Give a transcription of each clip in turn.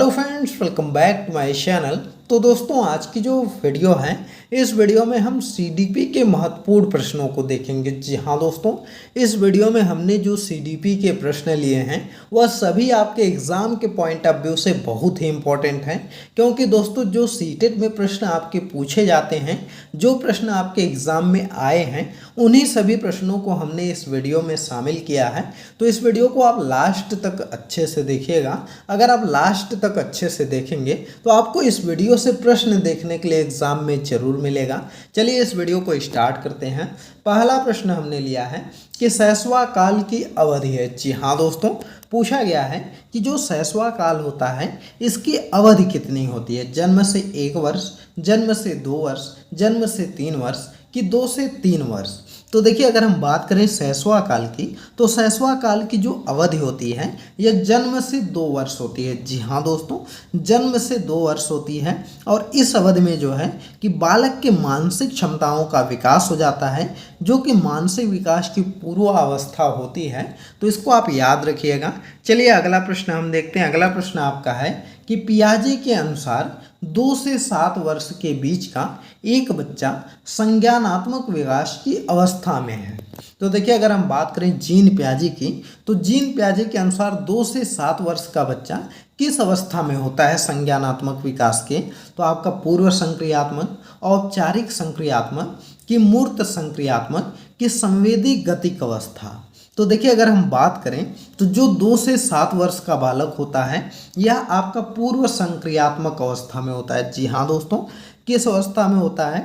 Hello friends, welcome back to my channel. तो दोस्तों, आज की जो वीडियो है, इस वीडियो में हम सीडीपी के महत्वपूर्ण प्रश्नों को देखेंगे। जी हाँ दोस्तों, इस वीडियो में हमने जो सीडीपी के प्रश्न लिए हैं वह सभी आपके एग्ज़ाम के पॉइंट ऑफ व्यू से बहुत ही इम्पोर्टेंट हैं। क्योंकि दोस्तों, जो सीटेट में प्रश्न आपके पूछे जाते हैं, जो प्रश्न आपके एग्ज़ाम में आए हैं, उन्हीं सभी प्रश्नों को हमने इस वीडियो में शामिल किया है। तो इस वीडियो को आप लास्ट तक अच्छे से देखिएगा। अगर आप लास्ट तक अच्छे से देखेंगे तो आपको इस वीडियो से प्रश्न देखने के लिए एग्जाम में जरूर मिलेगा। चलिए इस वीडियो को स्टार्ट करते हैं। पहला प्रश्न हमने लिया है कि शैशवा काल की अवधि है। जी हाँ दोस्तों, पूछा गया है कि जो शैशवा काल होता है इसकी अवधि कितनी होती है। जन्म से 1 वर्ष, जन्म से 2 वर्ष, जन्म से 3 वर्ष कि 2 से 3 वर्ष। तो देखिए, अगर हम बात करें शैशवा काल की, तो शैशवा काल की जो अवधि होती है यह जन्म से 2 वर्ष होती है। जी हाँ दोस्तों, जन्म से 2 वर्ष होती है। और इस अवधि में जो है कि बालक के मानसिक क्षमताओं का विकास हो जाता है, जो कि मानसिक विकास की पूर्वावस्था होती है। तो इसको आप याद रखिएगा। चलिए अगला प्रश्न हम देखते हैं। अगला प्रश्न आपका है कि पियाजे के अनुसार 2 से 7 वर्ष के बीच का एक बच्चा संज्ञानात्मक विकास की अवस्था में है। तो देखिए, अगर हम बात करें जीन पियाजे की, तो जीन पियाजे के अनुसार 2 से 7 वर्ष का बच्चा किस अवस्था में होता है संज्ञानात्मक विकास के। तो आपका पूर्व संक्रियात्मक, औपचारिक संक्रियात्मक कि मूर्त संक्रियात्मक कि संवेदी गतिक अवस्था। तो देखिए, अगर हम बात करें तो जो 2 से 7 वर्ष का बालक होता है यह आपका पूर्व संक्रियात्मक अवस्था में होता है। जी हाँ दोस्तों, किस अवस्था में होता है?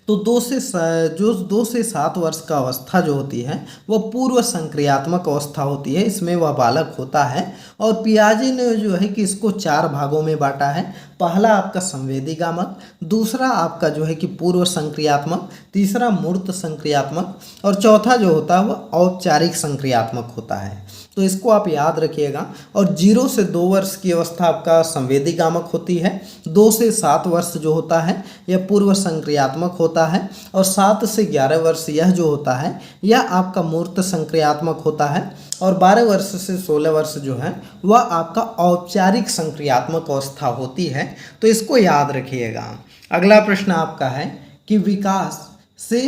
तो 2 से 7 वर्ष का अवस्था जो होती है वह पूर्व संक्रियात्मक अवस्था होती है, इसमें वह बालक होता है। और पियाजे ने जो है कि इसको 4 भागों में बांटा है। पहला आपका संवेदीगामक, दूसरा आपका जो है कि पूर्व संक्रियात्मक, तीसरा मूर्त संक्रियात्मक और चौथा जो होता है वह औपचारिक संक्रियात्मक होता है। तो इसको आप याद रखिएगा। और 0 से 2 वर्ष की अवस्था आपका संवेदीगामक होती है, 2 से 7 वर्ष जो होता है यह पूर्व संक्रियात्मक होता है, और 7 से 11 वर्ष यह जो होता है यह आपका मूर्त संक्रियात्मक होता है, और 12 वर्ष से 16 वर्ष जो है वह आपका औपचारिक संक्रियात्मक अवस्था होती है। तो इसको याद रखिएगा। अगला प्रश्न आपका है कि विकास से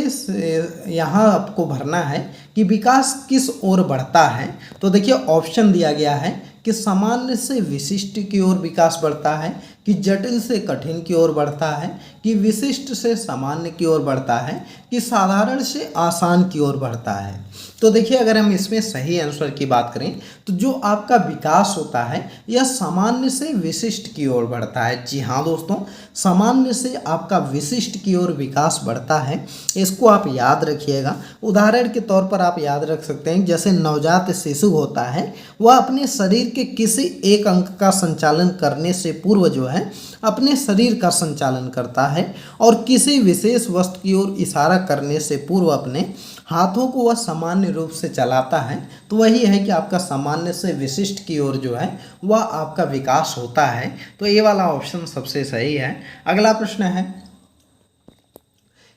यहाँ आपको भरना है कि विकास किस ओर बढ़ता है। तो देखिए, ऑप्शन दिया गया है कि सामान्य से विशिष्ट की ओर विकास बढ़ता है, कि जटिल से कठिन की ओर बढ़ता है, कि विशिष्ट से सामान्य की ओर बढ़ता है, कि साधारण से आसान की ओर बढ़ता है। तो देखिए, अगर हम इसमें सही आंसर की बात करें तो जो आपका विकास होता है यह सामान्य से विशिष्ट की ओर बढ़ता है। जी हाँ दोस्तों, सामान्य से आपका विशिष्ट की ओर विकास बढ़ता है। इसको आप याद रखिएगा। उदाहरण के तौर पर आप याद रख सकते हैं, जैसे नवजात शिशु होता है वह अपने शरीर के किसी एक अंग का संचालन करने से पूर्व जो है अपने शरीर का संचालन करता है, और किसी विशेष वस्तु की ओर इशारा करने से पूर्व अपने हाथों को वह सामान्य रूप से चलाता है। तो वही है कि आपका सामान्य से विशिष्ट की ओर जो है वह आपका विकास होता है। तो ये वाला ऑप्शन सबसे सही है। अगला प्रश्न है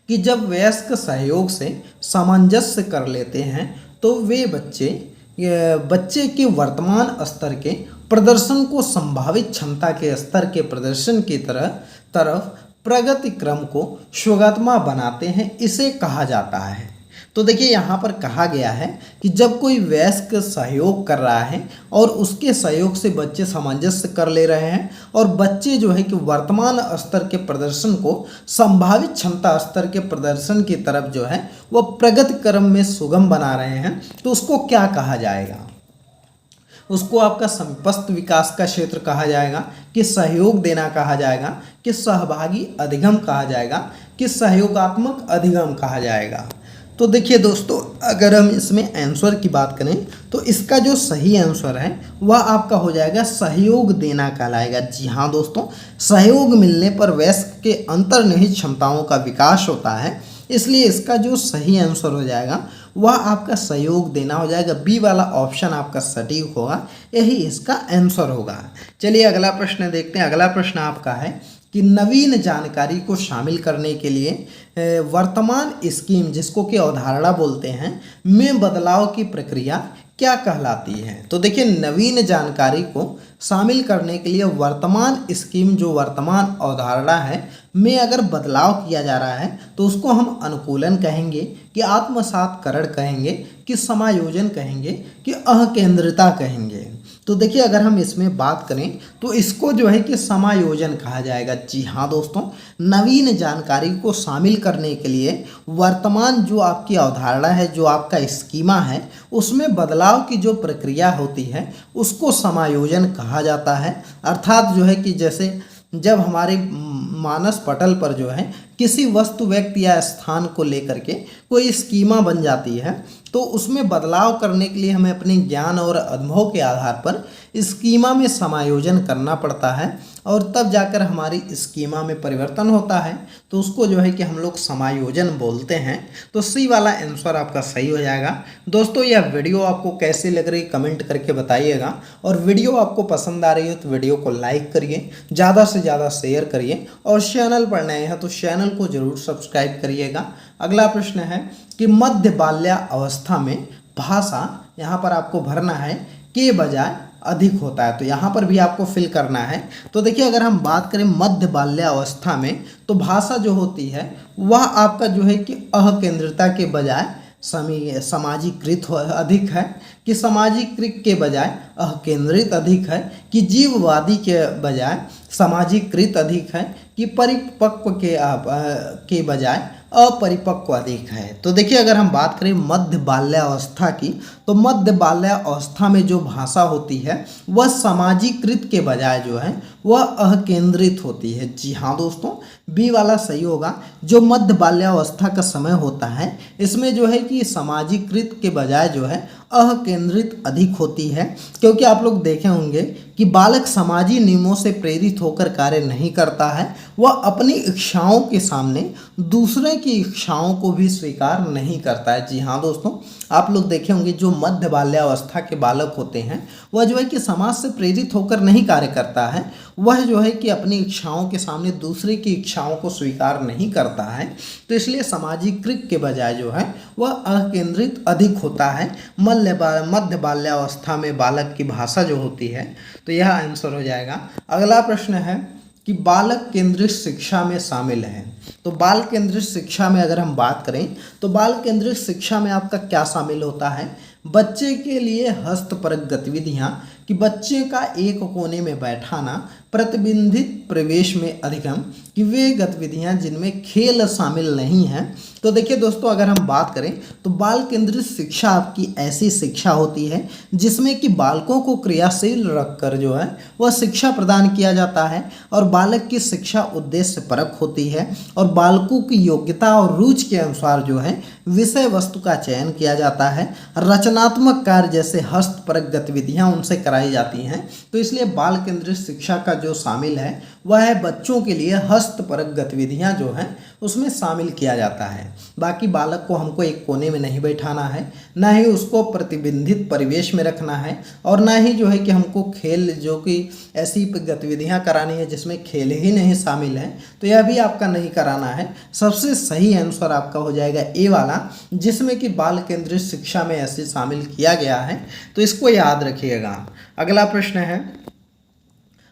कि जब वयस्क सहयोग से सामंजस्य कर लेते हैं तो वे बच्चे के वर्तमान स्तर के प्रदर्शन को संभावित क्षमता के स्तर के प्रदर्शन की तरफ प्रगति क्रम को स्वगतमा बनाते हैं। इसे कहा जाता है। तो देखिए, यहाँ पर कहा गया है कि जब कोई वयस्क सहयोग कर रहा है और उसके सहयोग से बच्चे सामंजस्य कर ले रहे हैं, और बच्चे जो है कि वर्तमान स्तर के प्रदर्शन को संभावित क्षमता स्तर के प्रदर्शन की तरफ जो है वह प्रगति क्रम में सुगम बना रहे हैं, तो उसको क्या कहा जाएगा? उसको आपका समीपस्थ विकास का क्षेत्र कहा जाएगा, कि सहयोग देना कहा जाएगा, कि सहभागी अधिगम कहा जाएगा, कि सहयोगात्मक अधिगम कहा जाएगा। तो देखिए दोस्तों, अगर हम इसमें आंसर की बात करें तो इसका जो सही आंसर है वह आपका हो जाएगा सहयोग देना कहलाएगा। जी हाँ दोस्तों, सहयोग मिलने पर वयस्क के अंतर्निहित क्षमताओं का विकास होता है, इसलिए इसका जो सही आंसर हो जाएगा वह आपका सहयोग देना हो जाएगा। बी वाला ऑप्शन आपका सटीक होगा, यही इसका आंसर होगा। चलिए अगला प्रश्न देखते हैं। अगला प्रश्न आपका है कि नवीन जानकारी को शामिल करने के लिए वर्तमान स्कीम, जिसको कि अवधारणा बोलते हैं, में बदलाव की प्रक्रिया क्या कहलाती है? तो देखिए, नवीन जानकारी को शामिल करने के लिए वर्तमान स्कीम, जो वर्तमान अवधारणा है, में अगर बदलाव किया जा रहा है तो उसको हम अनुकूलन कहेंगे, कि आत्मसातकरण कहेंगे, कि समायोजन कहेंगे, कि अकेंद्रिता कहेंगे। तो देखिए, अगर हम इसमें बात करें तो इसको जो है कि समायोजन कहा जाएगा। जी हाँ दोस्तों, नवीन जानकारी को शामिल करने के लिए वर्तमान जो आपकी अवधारणा है, जो आपका स्कीमा है, उसमें बदलाव की जो प्रक्रिया होती है उसको समायोजन कहा जाता है। अर्थात जो है कि जैसे जब हमारे मानस पटल पर जो है किसी वस्तु, व्यक्ति या स्थान को लेकर के कोई स्कीमा बन जाती है, तो उसमें बदलाव करने के लिए हमें अपने ज्ञान और अनुभव के आधार पर स्कीमा में समायोजन करना पड़ता है, और तब जाकर हमारी स्कीमा में परिवर्तन होता है, तो उसको जो है कि हम लोग समायोजन बोलते हैं। तो सी वाला आंसर आपका सही हो जाएगा। दोस्तों, यह वीडियो आपको कैसी लग रही कमेंट करके बताइएगा, और वीडियो आपको पसंद आ रही है तो वीडियो को लाइक करिए, ज़्यादा से ज़्यादा शेयर करिए, और चैनल पर नए हैं तो चैनल को जरूर सब्सक्राइब करिएगा। अगला प्रश्न है कि मध्य बाल्यावस्था में भाषा, यहाँ पर आपको भरना है के बजाय अधिक होता है, तो यहाँ पर भी आपको फिल करना है। तो देखिए, अगर हम बात करें मध्य बाल्यावस्था में, तो भाषा जो होती है वह आपका जो है कि अकेंद्रिता के बजाय सामाजिकृत अधिक है, कि सामाजिकृत के बजाय अकेंद्रित अधिक है, कि जीववादी के बजाय सामाजिकृत अधिक है, कि परिपक्व के बजाय अपरिपक्व अधिक है। तो देखिए, अगर हम बात करें मध्य बाल्यावस्था की, तो मध्य बाल्यावस्था में जो भाषा होती है वह सामाजिकृत के बजाय जो है वह अकेंद्रित होती है। जी हाँ दोस्तों, बी वाला सही होगा। जो मध्य बाल्यावस्था का समय होता है, इसमें जो है कि सामाजिकृत के बजाय जो है अकेंद्रित अधिक होती है, क्योंकि आप लोग देखे होंगे कि बालक समाजी नियमों से प्रेरित होकर कार्य नहीं करता है, वह अपनी इच्छाओं के सामने दूसरे की इच्छाओं को भी स्वीकार नहीं करता है। जी हाँ दोस्तों, आप लोग देखे होंगे जो मध्य बाल्यावस्था के बालक होते हैं वह जो है कि समाज से प्रेरित होकर नहीं कार्य करता है, वह जो है कि अपनी इच्छाओं के सामने दूसरे की इच्छाओं को स्वीकार नहीं करता है। तो इसलिए सामाजिकृत के बजाय जो है वह अकेंद्रित अधिक होता है मध्य बाल्यावस्था में बालक की भाषा जो होती है। तो यह आंसर हो जाएगा। अगला प्रश्न है कि बालक केंद्रित शिक्षा में शामिल है। तो बाल केंद्रित शिक्षा में अगर हम बात करें तो बाल केंद्रित शिक्षा में आपका क्या शामिल होता है? बच्चे के लिए हस्तपरक गतिविधियां, कि बच्चे का एक कोने में बैठाना, प्रतिबंधित प्रवेश में अधिगम, कि वे गतिविधियां जिनमें खेल शामिल नहीं हैं। तो देखिए दोस्तों, अगर हम बात करें तो बाल केंद्रित शिक्षा आपकी ऐसी शिक्षा होती है जिसमें कि बालकों को क्रियाशील रखकर जो है वह शिक्षा प्रदान किया जाता है, और बालक की शिक्षा उद्देश्य परक होती है, और बालकों की योग्यता और रुचि के अनुसार जो है विषय वस्तु का चयन किया जाता है। रचनात्मक कार्य जैसे हस्तपरक गतिविधियां उनसे कराई जाती हैं। तो इसलिए बाल केंद्रित शिक्षा का जो शामिल है वह है बच्चों के लिए हस्तपरक गतिविधियां जो हैं उसमें शामिल किया जाता है। बाकी बालक को हमको एक कोने में नहीं बैठाना है, ना ही उसको प्रतिबंधित परिवेश में रखना है, और ना ही जो है कि हमको खेल, जो कि ऐसी गतिविधियां करानी है जिसमें खेल ही नहीं शामिल है, तो यह भी आपका नहीं कराना है। सबसे सही आंसर आपका हो जाएगा ए वाला, जिसमें कि बाल केंद्रित शिक्षा में ऐसे शामिल किया गया है। तो इसको याद रखिएगा।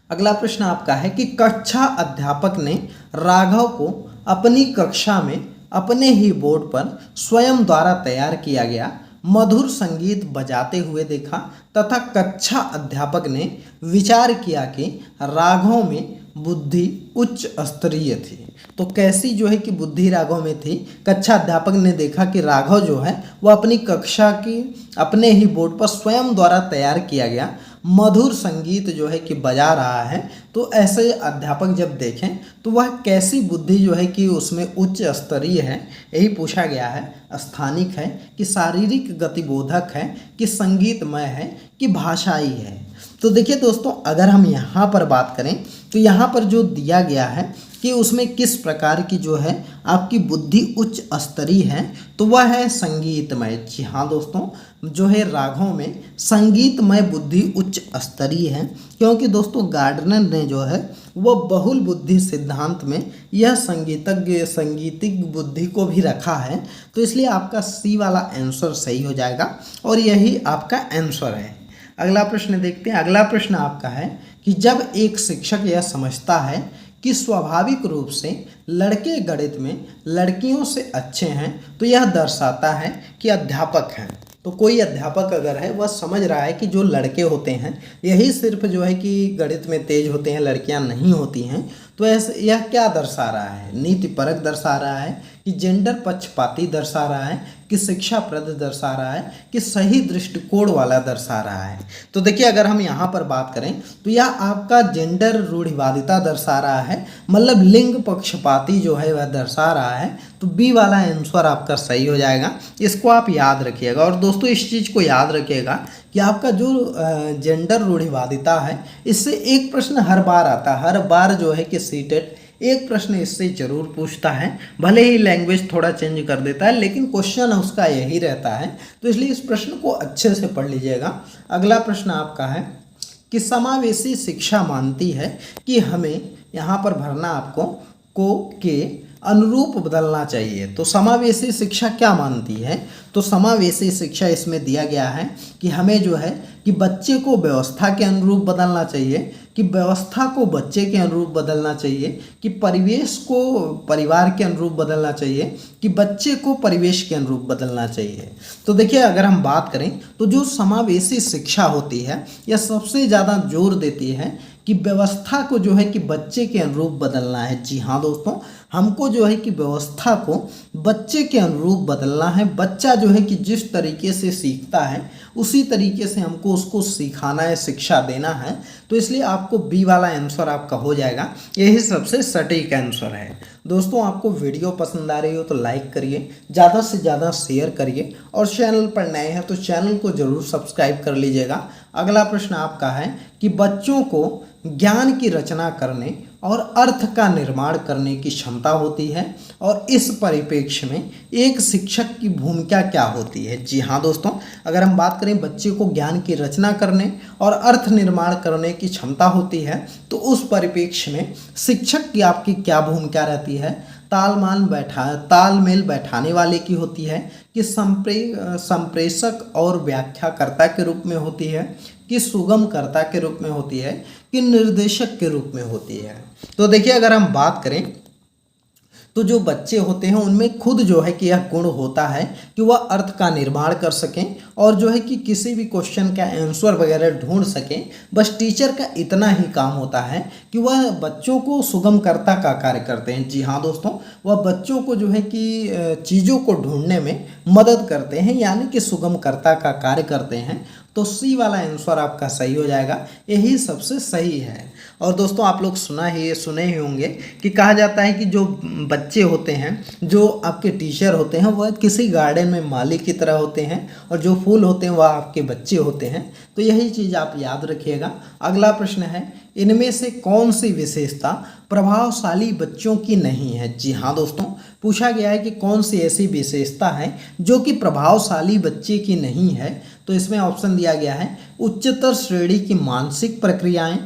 अगला प्रश्न आपका है कि कक्षा अध्यापक ने राघव को अपनी कक्षा में अपने ही बोर्ड पर स्वयं द्वारा तैयार किया गया मधुर संगीत बजाते हुए देखा, तथा कक्षा अध्यापक ने विचार किया कि राघव में बुद्धि उच्च स्तरीय थी। तो कैसी जो है कि बुद्धि राघव में थी? कक्षा अध्यापक ने देखा कि राघव जो है वह अपनी कक्षा की अपने ही बोर्ड पर स्वयं द्वारा तैयार किया गया मधुर संगीत जो है कि बजा रहा है। तो ऐसे अध्यापक जब देखें तो वह कैसी बुद्धि जो है कि उसमें उच्च स्तरीय है, यही पूछा गया है। स्थानिक है, कि शारीरिक गतिबोधक है, कि संगीतमय है, कि भाषाई है। तो देखिए दोस्तों, अगर हम यहाँ पर बात करें तो यहाँ पर जो दिया गया है कि उसमें किस प्रकार की जो है आपकी बुद्धि उच्च स्तरीय है, तो वह है संगीतमय। जी हाँ दोस्तों, जो है राघव में संगीतमय बुद्धि उच्च स्तरीय है, क्योंकि दोस्तों गार्डनर ने जो है वह बहुल बुद्धि सिद्धांत में यह संगीतिक बुद्धि को भी रखा है। तो इसलिए आपका सी वाला आंसर सही हो जाएगा और यही आपका आंसर है। अगला प्रश्न देखते हैं। अगला प्रश्न आपका है कि जब एक शिक्षक यह समझता है कि स्वाभाविक रूप से लड़के गणित में लड़कियों से अच्छे हैं तो यह दर्शाता है कि अध्यापक हैं। तो कोई अध्यापक अगर है वह समझ रहा है कि जो लड़के होते हैं यही सिर्फ जो है कि गणित में तेज होते हैं, लड़कियां नहीं होती हैं, तो ऐसे यह क्या दर्शा रहा है? नीतिपरक दर्शा रहा है कि जेंडर पक्षपाती दर्शा रहा है कि शिक्षाप्रद दर्शा रहा है कि सही दृष्टिकोण वाला दर्शा रहा है? तो देखिए अगर हम यहाँ पर बात करें तो यह आपका जेंडर रूढ़िवादिता दर्शा रहा है, मतलब लिंग पक्षपाती जो है वह दर्शा रहा है। तो बी वाला आंसर आपका सही हो जाएगा। इसको आप याद रखिएगा और दोस्तों इस चीज़ को याद रखिएगा कि आपका जो जेंडर रूढ़िवादिता है इससे एक प्रश्न हर बार आता है। हर बार जो है कि सीटेट एक प्रश्न इससे जरूर पूछता है, भले ही लैंग्वेज थोड़ा चेंज कर देता है लेकिन क्वेश्चन उसका यही रहता है। तो इसलिए इस प्रश्न को अच्छे से पढ़ लीजिएगा। अगला प्रश्न आपका है कि समावेशी शिक्षा मानती है कि हमें यहाँ पर भरना आपको को के अनुरूप बदलना चाहिए। तो समावेशी शिक्षा क्या मानती है? तो समावेशी शिक्षा इसमें दिया गया है कि हमें जो है कि बच्चे को व्यवस्था के अनुरूप बदलना चाहिए, कि व्यवस्था को बच्चे के अनुरूप बदलना चाहिए, कि परिवेश को परिवार के अनुरूप बदलना चाहिए, कि बच्चे को परिवेश के अनुरूप बदलना चाहिए। तो देखिए अगर हम बात करें तो जो समावेशी शिक्षा होती है यह सबसे ज़्यादा जोर देती है कि व्यवस्था को जो है कि बच्चे के अनुरूप बदलना है। जी हाँ दोस्तों, हमको जो है कि व्यवस्था को बच्चे के अनुरूप बदलना है। बच्चा जो है कि जिस तरीके से सीखता है उसी तरीके से हमको उसको सिखाना है, शिक्षा देना है। तो इसलिए आपको बी वाला आंसर आपका हो जाएगा, यही सबसे सटीक आंसर है। दोस्तों आपको वीडियो पसंद आ रही हो तो लाइक करिए, ज़्यादा से ज़्यादा शेयर करिए और चैनल पर नए हैं तो चैनल को ज़रूर सब्सक्राइब कर लीजिएगा। अगला प्रश्न आपका है कि बच्चों को ज्ञान की रचना करने और अर्थ का निर्माण करने की क्षमता होती है और इस परिप्रेक्ष्य में एक शिक्षक की भूमिका क्या होती है? जी हाँ दोस्तों, अगर हम बात करें बच्चे को ज्ञान की रचना करने और अर्थ निर्माण करने की क्षमता होती है तो उस परिप्रेक्ष्य में शिक्षक की आपकी क्या भूमिका रहती है? तालमेल बैठाने वाले की होती है कि संप्रेषक और व्याख्याकर्ता के रूप में होती है, कि सुगमकर्ता के रूप में होती है, कि निर्देशक के रूप में होती है? तो देखिए अगर हम बात करें तो जो बच्चे होते हैं उनमें खुद जो है कि यह गुण होता है कि वह अर्थ का निर्माण कर सकें और जो है कि किसी भी क्वेश्चन का आंसर वगैरह ढूंढ सकें। बस टीचर का इतना ही काम होता है कि वह बच्चों को सुगमकर्ता का कार्य करते हैं। जी हाँ दोस्तों, वह बच्चों को जो है कि चीज़ों को ढूंढने में मदद करते हैं, यानी कि सुगमकर्ता का कार्य करते हैं। तो सी वाला आंसर आपका सही हो जाएगा, यही सबसे सही है। और दोस्तों आप लोग सुने ही होंगे कि कहा जाता है कि जो बच्चे होते हैं, जो आपके टीचर होते हैं, वह किसी गार्डन में माली की तरह होते हैं और जो फूल होते हैं वह आपके बच्चे होते हैं। तो यही चीज़ आप याद रखिएगा। अगला प्रश्न है, इनमें से कौन सी विशेषता प्रभावशाली बच्चों की नहीं है? जी हाँ दोस्तों, पूछा गया है कि कौन सी ऐसी विशेषता है जो कि प्रभावशाली बच्चे की नहीं है। तो इसमें ऑप्शन दिया गया है उच्चतर श्रेणी की मानसिक प्रक्रियाएं।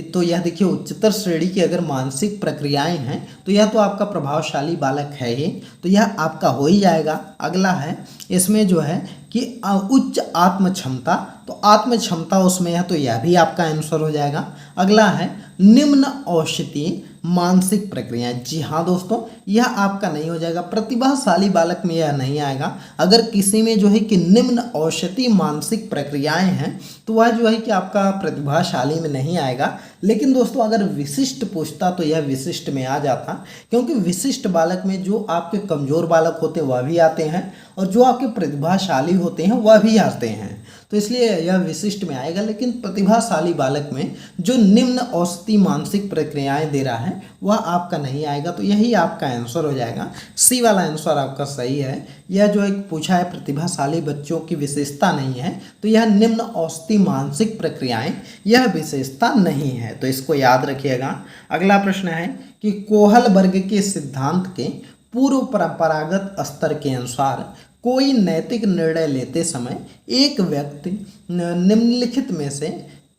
तो यह देखिए उच्चतर श्रेणी की अगर मानसिक प्रक्रियाएं हैं तो यह तो आपका प्रभावशाली बालक है ही, तो यह आपका हो ही जाएगा। अगला है इसमें जो है कि उच्च आत्म क्षमता, तो आत्म क्षमता उसमें है तो यह भी आपका आंसर हो जाएगा। अगला है निम्न औषधि मानसिक प्रक्रियाएं। जी हाँ दोस्तों, यह आपका नहीं हो जाएगा। प्रतिभाशाली बालक में यह नहीं आएगा। अगर किसी में जो है कि निम्न औषधि मानसिक प्रक्रियाएं हैं तो वह जो है कि आपका प्रतिभाशाली में नहीं आएगा। लेकिन दोस्तों अगर विशिष्ट पूछता तो यह विशिष्ट में आ जाता, क्योंकि विशिष्ट बालक में जो आपके कमजोर बालक होते हैं वह भी आते हैं और जो आपके प्रतिभाशाली होते हैं वह भी आते हैं। तो इसलिए यह विशिष्ट में आएगा। लेकिन प्रतिभाशाली बालक में जो निम्न औषधि मानसिक प्रक्रियाएं दे रहा है वह आपका नहीं आएगा। तो यही आपका आंसर हो जाएगा। सी वाला आंसर आपका सही है। यह जो एक पूछा है प्रतिभाशाली बच्चों की विशेषता नहीं है, तो यह निम्न औषधि मानसिक प्रक्रियाएं यह विशेषता नहीं है। तो इसको याद रखिएगा। अगला प्रश्न है कि कोहल वर्ग के सिद्धांत के पूर्व परंपरागत स्तर के अनुसार कोई नैतिक निर्णय लेते समय एक व्यक्ति निम्नलिखित में से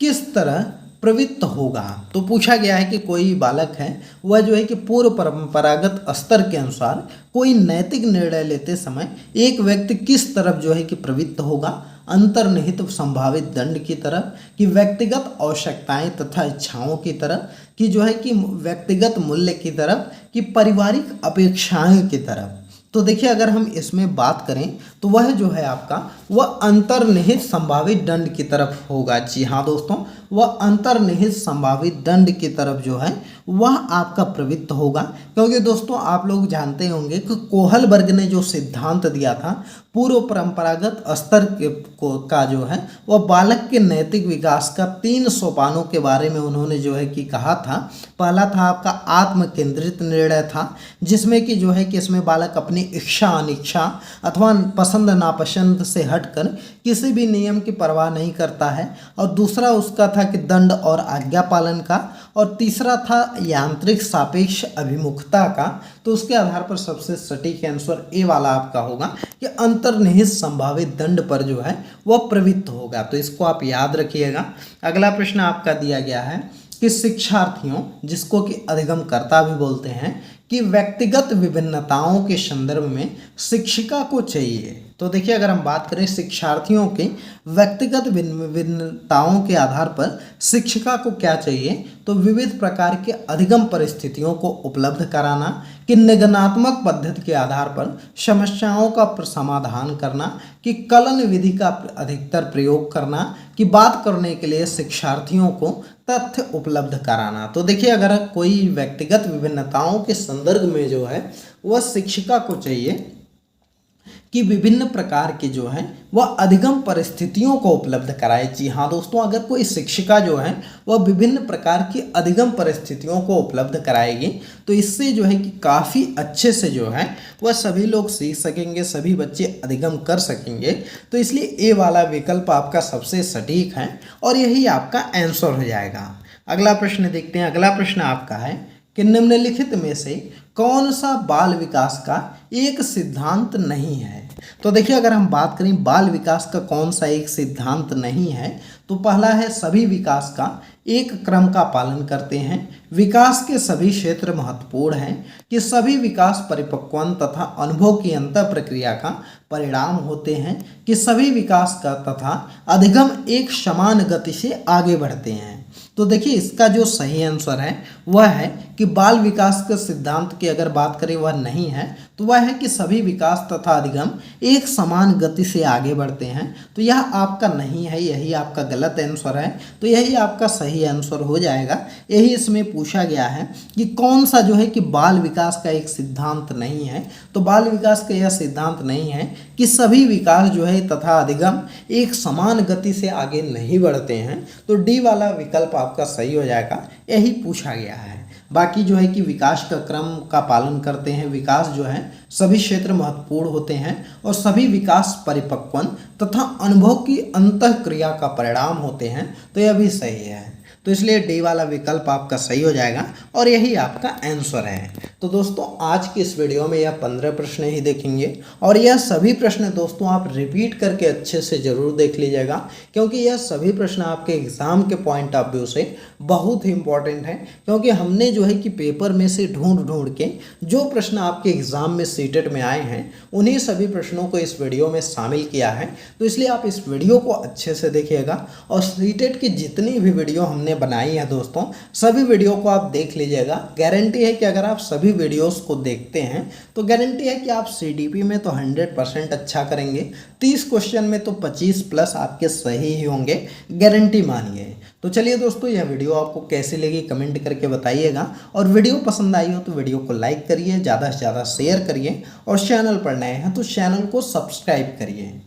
किस तरह प्रवृत्त होगा। तो पूछा गया है कि कोई बालक है वह जो है कि पूर्व परंपरागत स्तर के अनुसार कोई नैतिक निर्णय लेते समय एक व्यक्ति किस तरफ जो है कि प्रवृत्त होगा, अंतर्निहित संभावित दंड की तरफ, कि व्यक्तिगत आवश्यकताएं तथा इच्छाओं की तरफ, कि जो है कि व्यक्तिगत मूल्य की तरफ, कि पारिवारिक अपेक्षाएं की तरफ। तो देखिए अगर हम इसमें बात करें तो वह जो है आपका वह अंतर्निहित संभावित दंड की तरफ होगा। जी हाँ दोस्तों, वह अंतर्निहित संभावित दंड की तरफ जो है वह आपका प्रवृत्त होगा। क्योंकि दोस्तों आप लोग जानते होंगे कि कोहलबर्ग ने जो सिद्धांत दिया था पूर्व परंपरागत स्तर का जो है वह बालक के नैतिक विकास का 3 सोपानों के बारे में उन्होंने जो है कि कहा था। पहला था आपका आत्म केंद्रित निर्णय था, जिसमें कि जो है कि इसमें बालक अपनी इच्छा अनिच्छा अथवा पसंद नापसंद से हटकर किसी भी नियम की परवाह नहीं करता है। और दूसरा उसका था कि दंड और आज्ञा पालन का, और तीसरा था यांत्रिक सापेक्ष अभिमुखता का। तो उसके आधार पर सबसे सटीक आंसर ए वाला आपका होगा कि अंतर्निहित संभावित दंड पर जो है वह प्रवृत्त होगा। तो इसको आप याद रखिएगा। अगला प्रश्न आपका दिया गया है कि शिक्षार्थियों, जिसको कि अधिगमकर्ता भी बोलते हैं, कि व्यक्तिगत विभिन्नताओं के संदर्भ में शिक्षिका को चाहिए। तो देखिए अगर हम बात करें शिक्षार्थियों के व्यक्तिगत विभिन्नताओं के आधार पर शिक्षिका को क्या चाहिए, तो विविध प्रकार के अधिगम परिस्थितियों को उपलब्ध कराना, कि निगमनात्मक पद्धति के आधार पर समस्याओं का समाधान करना, कि कलन विधि का अधिकतर प्रयोग करना, कि बात करने के लिए शिक्षार्थियों को तथ्य उपलब्ध कराना। तो देखिए अगर कोई व्यक्तिगत विभिन्नताओं के संदर्भ में जो है वह शिक्षिका को चाहिए कि विभिन्न प्रकार के जो है वह अधिगम परिस्थितियों को उपलब्ध कराए। जी हाँ दोस्तों, अगर कोई शिक्षिका जो है वह विभिन्न प्रकार की अधिगम परिस्थितियों को उपलब्ध कराएगी तो इससे जो है कि काफ़ी अच्छे से जो है वह सभी लोग सीख सकेंगे, सभी बच्चे अधिगम कर सकेंगे। तो इसलिए ए वाला विकल्प आपका सबसे सटीक है और यही आपका आंसर हो जाएगा। अगला प्रश्न देखते हैं। अगला प्रश्न आपका है कि निम्नलिखित में से कौन सा बाल विकास का एक सिद्धांत नहीं है। तो देखिए अगर हम बात करें बाल विकास का कौन सा एक सिद्धांत नहीं है, तो पहला है सभी विकास का एक क्रम का पालन करते हैं, विकास के सभी क्षेत्र महत्वपूर्ण हैं, कि सभी विकास परिपक्वन तथा अनुभव की अंतर प्रक्रिया का परिणाम होते हैं, कि सभी विकास का तथा अधिगम एक समान गति से आगे बढ़ते हैं। तो देखिए इसका जो सही आंसर है वह है कि बाल विकास के सिद्धांत की अगर बात करें वह नहीं है, तो वह है कि सभी विकास तथा अधिगम एक समान गति से आगे बढ़ते हैं। तो यह आपका नहीं है, यही आपका गलत आंसर है। तो यही आपका सही आंसर हो जाएगा। यही इसमें पूछा गया है कि कौन सा जो है कि बाल विकास का एक सिद्धांत नहीं है। तो बाल विकास का यह सिद्धांत नहीं है कि सभी विकास जो है तथा अधिगम एक समान गति से आगे नहीं बढ़ते हैं। तो डी वाला विकल्प आपका सही हो जाएगा, यही पूछा गया है। बाकी जो है कि विकास का क्रम का पालन करते हैं, विकास जो है सभी क्षेत्र महत्वपूर्ण होते हैं और सभी विकास परिपक्वन तथा अनुभव की अंतःक्रिया का परिणाम होते हैं। तो यह भी सही है। तो इसलिए डी वाला विकल्प आपका सही हो जाएगा और यही आपका आंसर है। तो दोस्तों आज की इस वीडियो में यह 15 प्रश्न ही देखेंगे और यह सभी प्रश्न दोस्तों आप रिपीट करके अच्छे से ज़रूर देख लीजिएगा, क्योंकि यह सभी प्रश्न आपके एग्ज़ाम के पॉइंट ऑफ व्यू से बहुत ही इंपॉर्टेंट है। क्योंकि हमने जो है कि पेपर में से ढूंढ के जो प्रश्न आपके एग्ज़ाम में सीटेट में आए हैं उन्हीं सभी प्रश्नों को इस वीडियो में शामिल किया है। तो इसलिए आप इस वीडियो को अच्छे से देखिएगा और सीटेट की जितनी भी वीडियो हमने बनाई है दोस्तों सभी वीडियो को आप देख लीजिएगा। गारंटी है कि अगर आप सभी वीडियोस को देखते हैं तो गारंटी है कि आप सीडीपी में तो 100% अच्छा करेंगे, 30 क्वेश्चन में तो 25+ आपके सही ही होंगे, गारंटी मानिए। तो चलिए दोस्तों यह वीडियो आपको कैसी लगी कमेंट करके बताइएगा और वीडियो पसंद आई हो तो वीडियो को लाइक करिए, ज़्यादा से ज़्यादा शेयर करिए और चैनल पर नए हैं तो चैनल को सब्सक्राइब करिए।